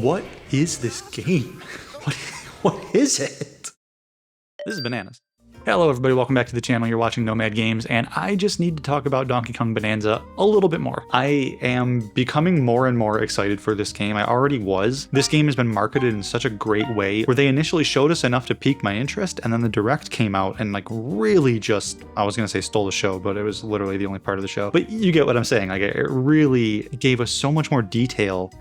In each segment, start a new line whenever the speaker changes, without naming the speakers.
What is this game? What is it? This is Bananas. Hello everybody, welcome back to the channel. You're watching Nomad Games, and I just need to talk about Donkey Kong Bananza a little bit more. I am becoming more and more excited for this game. I already was. This game has been marketed in such a great way, where they initially showed us enough to pique my interest, and then the direct came out and like really just, I was gonna say stole the show, but it was literally the only part of the show. But you get what I'm saying. Like, it really gave us so much more detail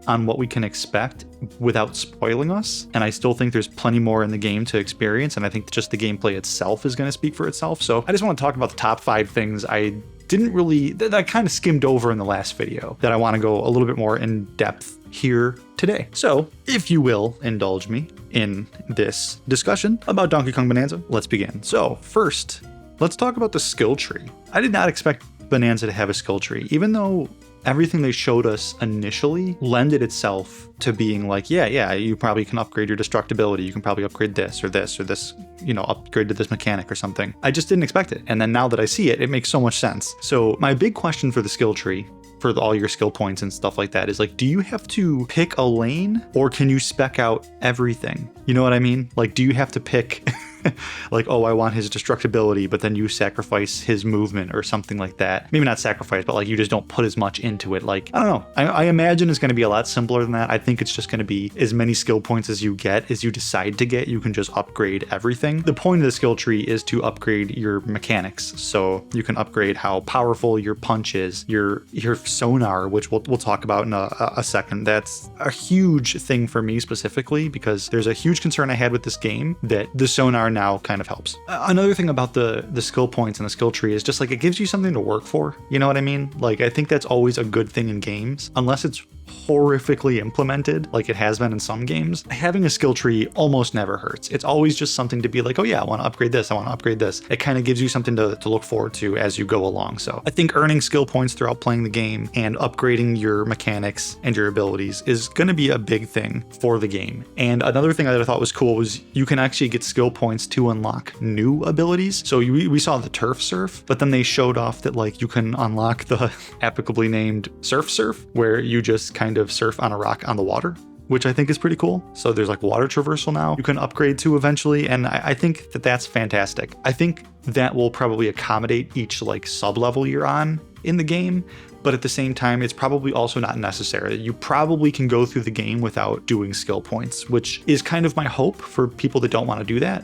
on what we can expect without spoiling us. And I still think there's plenty more in the game to experience. And I think just the gameplay itself is going to speak for itself. So I just want to talk about the top 5 things I didn't really, that I kind of skimmed over in the last video, that I want to go a little bit more in depth here today. So if you will indulge me in this discussion about Donkey Kong Bananza, let's begin. So first, let's talk about the skill tree. I did not expect Bananza to have a skill tree, even though everything they showed us initially lended itself to being like, yeah, you probably can upgrade your destructibility. You can probably upgrade this or this, upgrade to this mechanic or something. I just didn't expect it. And then now that I see it, it makes so much sense. So my big question for the skill tree, for all your skill points and stuff like that, is like, do you have to pick a lane or can you spec out everything? You know what I mean? Like, do you have to pick like, oh, I want his destructibility, but then you sacrifice his movement or something like that? Maybe not sacrifice, but like you just don't put as much into it. Like, I don't know. I imagine it's going to be a lot simpler than that. I think it's just going to be as many skill points as you get, as you decide to get. You can just upgrade everything. The point of the skill tree is to upgrade your mechanics. So you can upgrade how powerful your punch is, your sonar, which we'll talk about in a second. That's a huge thing for me specifically, because there's a huge concern I had with this game that the sonar now kind of helps. Another thing about the skill points and the skill tree is just like, it gives you something to work for. You know what I mean? Like, I think that's always a good thing in games, unless it's horrifically implemented like it has been in some games. Having a skill tree almost never hurts. It's always just something to be like, oh yeah, I want to upgrade this, I want to upgrade this. It kind of gives you something to look forward to as you go along. So I think earning skill points throughout playing the game and upgrading your mechanics and your abilities is going to be a big thing for the game. And another thing that I thought was cool was you can actually get skill points to unlock new abilities. So we saw the turf surf, but then they showed off that like you can unlock the applicably named surf, where you just kind of surf on a rock on the water, which I think is pretty cool. So there's like water traversal now you can upgrade to eventually, and I think that that's fantastic. I think that will probably accommodate each like sub-level you're on in the game, but at the same time, it's probably also not necessary. You probably can go through the game without doing skill points, which is kind of my hope for people that don't want to do that.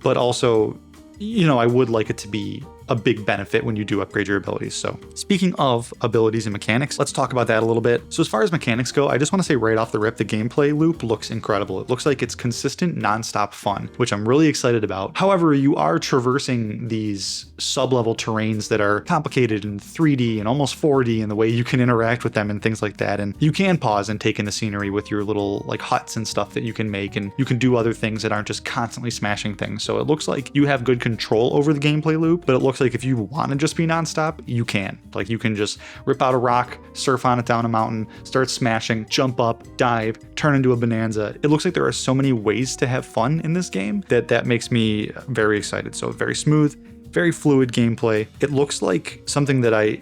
But also, you know, I would like it to be a big benefit when you do upgrade your abilities. So speaking of abilities and mechanics, let's talk about that a little bit. So as far as mechanics go, I just want to say right off the rip, the gameplay loop looks incredible. It looks like it's consistent, nonstop fun, which I'm really excited about. However, you are traversing these sub-level terrains that are complicated in 3D and almost 4D in the way you can interact with them and things like that. And you can pause and take in the scenery with your little like huts and stuff that you can make, and you can do other things that aren't just constantly smashing things. So it looks like you have good control over the gameplay loop, but it looks like if you want to just be nonstop, you can. Like, you can just rip out a rock, surf on it down a mountain, start smashing, jump up, dive, turn into a bonanza. It looks like there are so many ways to have fun in this game that makes me very excited. So very smooth, very fluid gameplay. It looks like something that it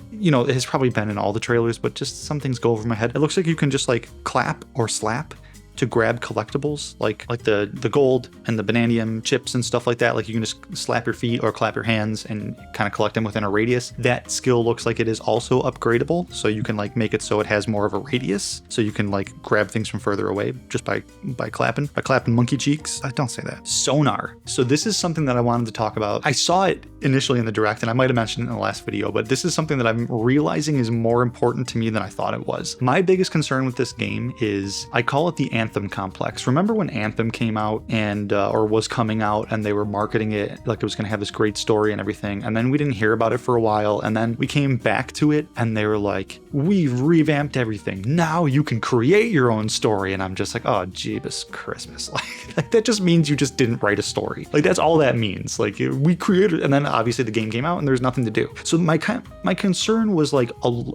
has probably been in all the trailers, but just some things go over my head. It looks like you can just like clap or slap to grab collectibles, like the gold and the bananium chips and stuff like that. Like, you can just slap your feet or clap your hands and kind of collect them within a radius. That skill looks like it is also upgradable, so you can like make it so it has more of a radius, so you can like grab things from further away just by clapping monkey cheeks. Don't say that. Sonar. So this is something that I wanted to talk about. I saw it initially in the direct, and I might have mentioned it in the last video, but this is something that I'm realizing is more important to me than I thought it was. My biggest concern with this game is, I call it the Anthem complex. Remember when Anthem came out and or was coming out, and they were marketing it like it was going to have this great story and everything, and then we didn't hear about it for a while, and then we came back to it and they were like, we've revamped everything, now you can create your own story. And I'm just like, oh Jeebus Christmas, like that just means you just didn't write a story. Like, that's all that means. Like, we created, and then obviously the game came out and there's nothing to do. So my concern was like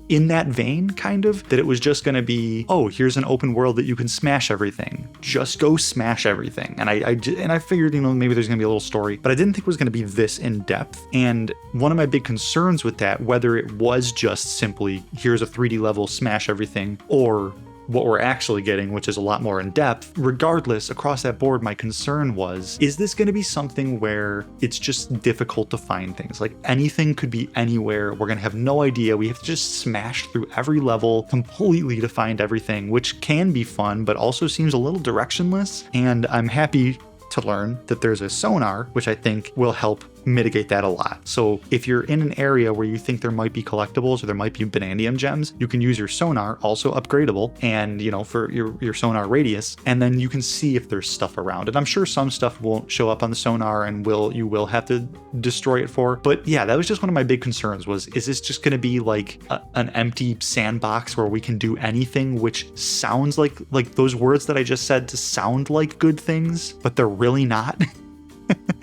in that vein, kind of, that it was just going to be, oh, here's an open world that you can smash everything, just go smash everything. And I figured, maybe there's gonna be a little story, but I didn't think it was gonna be this in depth. And one of my big concerns with that, whether it was just simply here's a 3D level, smash everything, or what we're actually getting, which is a lot more in depth. Regardless, across that board, my concern was, is this going to be something where it's just difficult to find things? Like anything could be anywhere. We're going to have no idea. We have to just smash through every level completely to find everything, which can be fun, but also seems a little directionless. And I'm happy to learn that there's a sonar, which I think will help mitigate that a lot. So if you're in an area where you think there might be collectibles or there might be Banandium gems, you can use your sonar, also upgradable, and for your sonar radius, and then you can see if there's stuff around. And I'm sure some stuff won't show up on the sonar and you will have to destroy it for. But yeah, that was just one of my big concerns was, is this just going to be like an empty sandbox where we can do anything, which sounds like those words that I just said to sound like good things, but they're really not.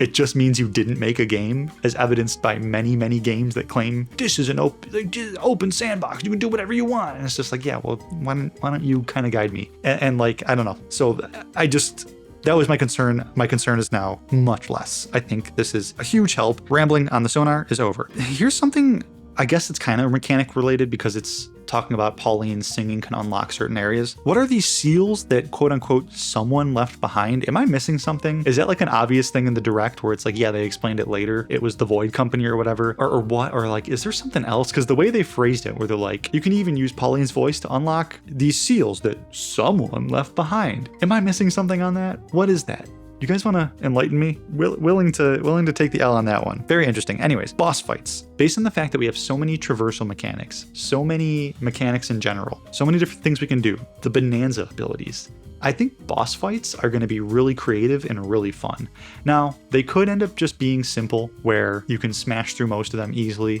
It just means you didn't make a game, as evidenced by many, many games that claim this is an open sandbox. You can do whatever you want. And it's just like, yeah, well, why don't you kind of guide me? And like, I don't know. So that was my concern. My concern is now much less. I think this is a huge help. Rambling on the sonar is over. Here's something, I guess it's kind of mechanic related because it's talking about Pauline singing can unlock certain areas. What are these seals that quote unquote someone left behind? Am I missing something? Is that like an obvious thing in the direct where it's like, yeah, they explained it later. It was the Void Company or whatever, or what? Or like, is there something else? Because the way they phrased it, where they're like, you can even use Pauline's voice to unlock these seals that someone left behind. Am I missing something on that? What is that? You guys want to enlighten me? Willing to take the L on that one. Very interesting. Anyways, boss fights. Based on the fact that we have so many traversal mechanics, so many mechanics in general, so many different things we can do, the Bonanza abilities, I think boss fights are going to be really creative and really fun. Now, they could end up just being simple, where you can smash through most of them easily.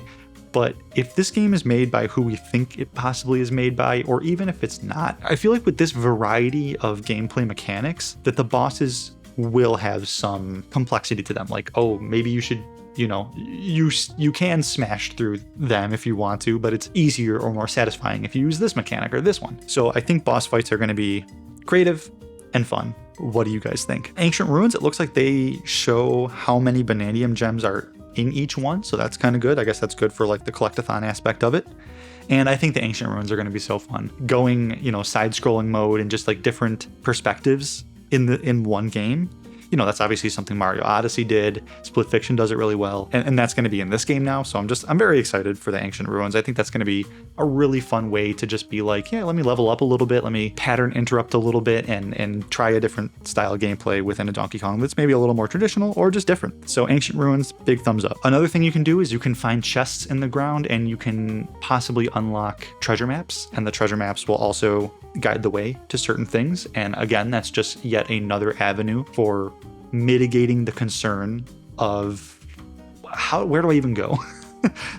But if this game is made by who we think it possibly is made by, or even if it's not, I feel like with this variety of gameplay mechanics, that the bosses will have some complexity to them. Like, oh, maybe you should, you can smash through them if you want to, but it's easier or more satisfying if you use this mechanic or this one. So I think boss fights are going to be creative and fun. What do you guys think? Ancient Ruins, it looks like they show how many Banandium gems are in each one, so that's kind of good. I guess that's good for like the collectathon aspect of it. And I think the Ancient Ruins are going to be so fun. Going, side-scrolling mode and just like different perspectives in one game. That's obviously something Mario Odyssey did. Split Fiction does it really well. And that's going to be in this game now. So I'm very excited for the Ancient Ruins. I think that's going to be a really fun way to just be like, yeah, let me level up a little bit. Let me pattern interrupt a little bit and try a different style of gameplay within a Donkey Kong that's maybe a little more traditional or just different. So Ancient Ruins, big thumbs up. Another thing you can do is you can find chests in the ground and you can possibly unlock treasure maps. And the treasure maps will also guide the way to certain things. And again, that's just yet another avenue for mitigating the concern of where do I even go?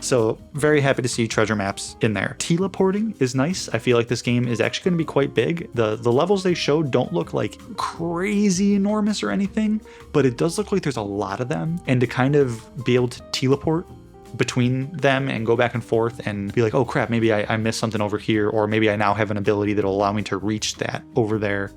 So very happy to see treasure maps in there. Teleporting is nice. I feel like this game is actually going to be quite big. The levels they showed don't look like crazy enormous or anything, but it does look like there's a lot of them. And to kind of be able to teleport between them and go back and forth and be like, oh crap, maybe I missed something over here, or maybe I now have an ability that'll allow me to reach that over there.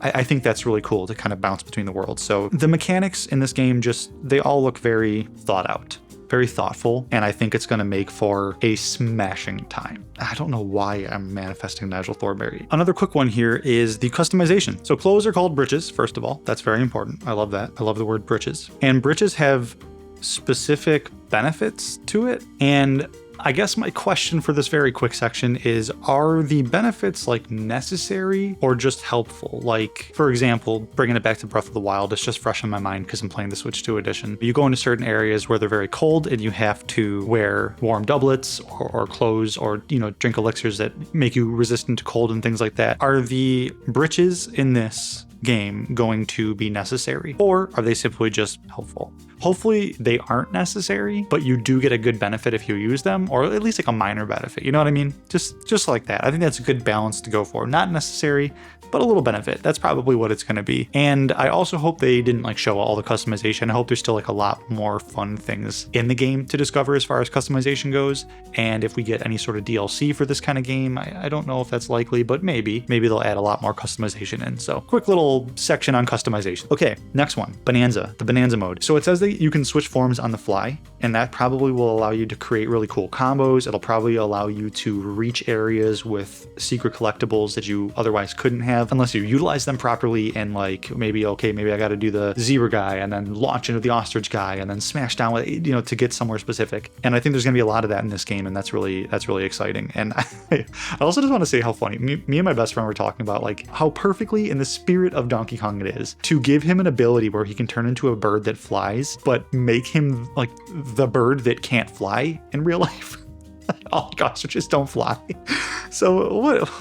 I think that's really cool to kind of bounce between the worlds. So the mechanics in this game, they all look very thought out, very thoughtful, and I think it's going to make for a smashing time. I don't know why I'm manifesting Nigel Thornberry. Another quick one here is the customization. So clothes are called breeches, first of all. That's very important. I love that. I love the word breeches. And breeches have specific benefits to it. And I guess my question for this very quick section is, are the benefits like necessary or just helpful? Like, for example, bringing it back to Breath of the Wild, it's just fresh in my mind because I'm playing the Switch 2 edition. You go into certain areas where they're very cold and you have to wear warm doublets or clothes or, drink elixirs that make you resistant to cold and things like that. Are the breeches in this game going to be necessary, or are they simply just helpful? Hopefully they aren't necessary, but you do get a good benefit if you use them, or at least like a minor benefit. You know what I mean? Just like that. I think that's a good balance to go for. Not necessary, but a little benefit. That's probably what it's going to be. And I also hope they didn't like show all the customization. I hope there's still like a lot more fun things in the game to discover as far as customization goes. And if we get any sort of DLC for this kind of game, I don't know if that's likely, but maybe they'll add a lot more customization in. So quick little little section on customization. Okay, next one, Bananza, the Bananza mode. So it says that you can switch forms on the fly, and that probably will allow you to create really cool combos. It'll probably allow you to reach areas with secret collectibles that you otherwise couldn't have unless you utilize them properly and like maybe, okay, maybe I got to do the zebra guy and then launch into the ostrich guy and then smash down with, you know, to get somewhere specific. And I think there's going to be a lot of that in this game, and that's really exciting. And I also just want to say how funny me and my best friend were talking about like how perfectly in the spirit of Donkey Kong it is to give him an ability where he can turn into a bird that flies, but make him like the bird that can't fly in real life. All the ostriches don't fly. So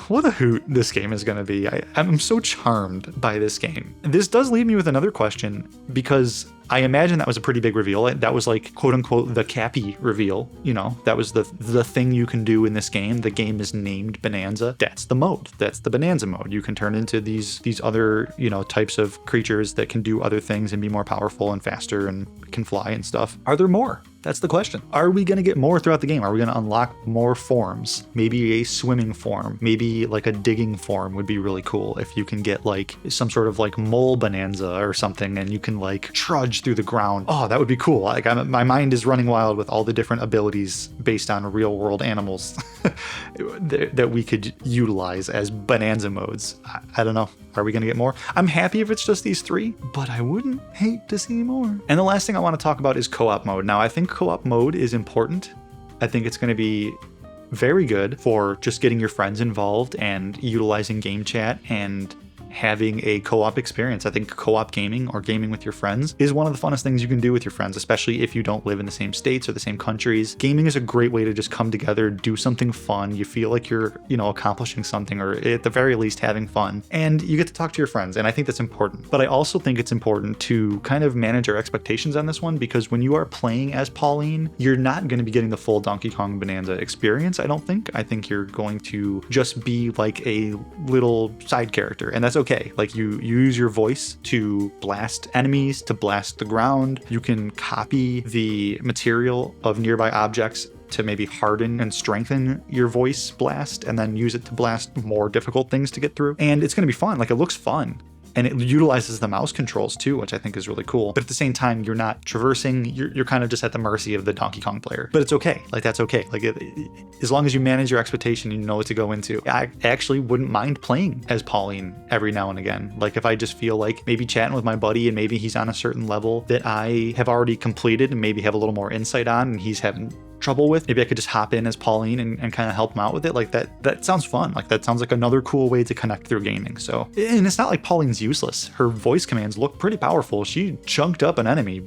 what a hoot this game is going to be. I'm so charmed by this game. This does leave me with another question, because I imagine that was a pretty big reveal. That was like, quote unquote, the Cappy reveal. You know, that was the thing you can do in this game. The game is named Bananza. That's the mode. That's the Bananza mode. You can turn into these other, you know, types of creatures that can do other things and be more powerful and faster and can fly and stuff. Are there more? That's the question. Are we going to get more throughout the game? Are we going to unlock more forms? Maybe a swimming form, maybe like a digging form would be really cool. If you can get like some sort of like mole Bonanza or something and you can like trudge through the ground. Oh, that would be cool. Like my mind is running wild with all the different abilities based on real world animals that we could utilize as Bonanza modes. I don't know. Are we going to get more? I'm happy if it's just these three, but I wouldn't hate to see more. And the last thing I want to talk about is co-op mode. Now, I think co-op mode is important. I think it's going to be very good for just getting your friends involved and utilizing game chat and having a co-op experience. I think co-op gaming or gaming with your friends is one of the funnest things you can do with your friends, especially if you don't live in the same states or the same countries. Gaming is a great way to just come together, do something fun. You feel like you're, you know, accomplishing something, or at the very least having fun, and you get to talk to your friends. And I think that's important. But I also think it's important to kind of manage our expectations on this one, because when you are playing as Pauline, you're not going to be getting the full Donkey Kong Bonanza experience, I don't think. I think you're going to just be like a little side character, and that's okay. Like you use your voice to blast enemies, to blast the ground. You can copy the material of nearby objects to maybe harden and strengthen your voice blast, and then use it to blast more difficult things to get through. And it's going to be fun. Like, it looks fun. And it utilizes the mouse controls too, which I think is really cool. But at the same time, you're not traversing, you're kind of just at the mercy of the Donkey Kong player. But it's okay, like that's okay. Like as long as you manage your expectation, you know what to go into. I actually wouldn't mind playing as Pauline every now and again. Like if I just feel like maybe chatting with my buddy and maybe he's on a certain level that I have already completed and maybe have a little more insight on, and he's having trouble with, maybe I could just hop in as Pauline and kind of help him out with it. Like that sounds fun. Like that sounds like another cool way to connect through gaming. So, and it's not like Pauline's useless. Her voice commands look pretty powerful. She chunked up an enemy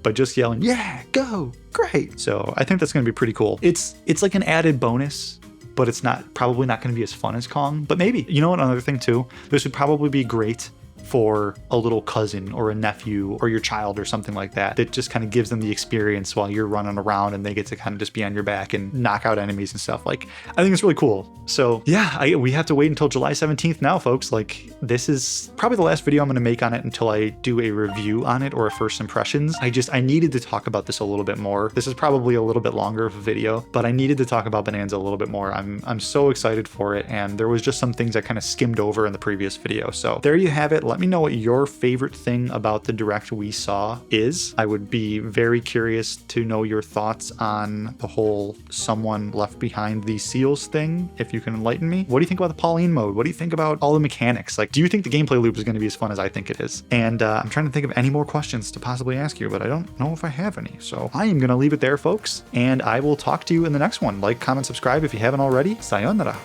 by just yelling, yeah, go, great. So I think that's going to be pretty cool. It's like an added bonus, but it's probably not going to be as fun as Kong. But maybe, you know what, another thing too, this would probably be great for a little cousin or a nephew or your child or something like that, that just kind of gives them the experience while you're running around and they get to kind of just be on your back and knock out enemies and stuff. Like, I think it's really cool. So yeah, we have to wait until July 17th now, folks. Like, this is probably the last video I'm going to make on it until I do a review on it or a first impressions. I needed to talk about this a little bit more. This is probably a little bit longer of a video, but I needed to talk about Bonanza a little bit more. I'm so excited for it, and there was just some things I kind of skimmed over in the previous video. So there you have it. Let me know what your favorite thing about the direct we saw is. I would be very curious to know your thoughts on the whole someone left behind these seals thing, if you can enlighten me. What do you think about the Pauline mode? What do you think about all the mechanics? Like, do you think the gameplay loop is going to be as fun as I think it is? And I'm trying to think of any more questions to possibly ask you, but I don't know if I have any. So I am going to leave it there, folks, and I will talk to you in the next one. Like, comment, subscribe if you haven't already. Sayonara.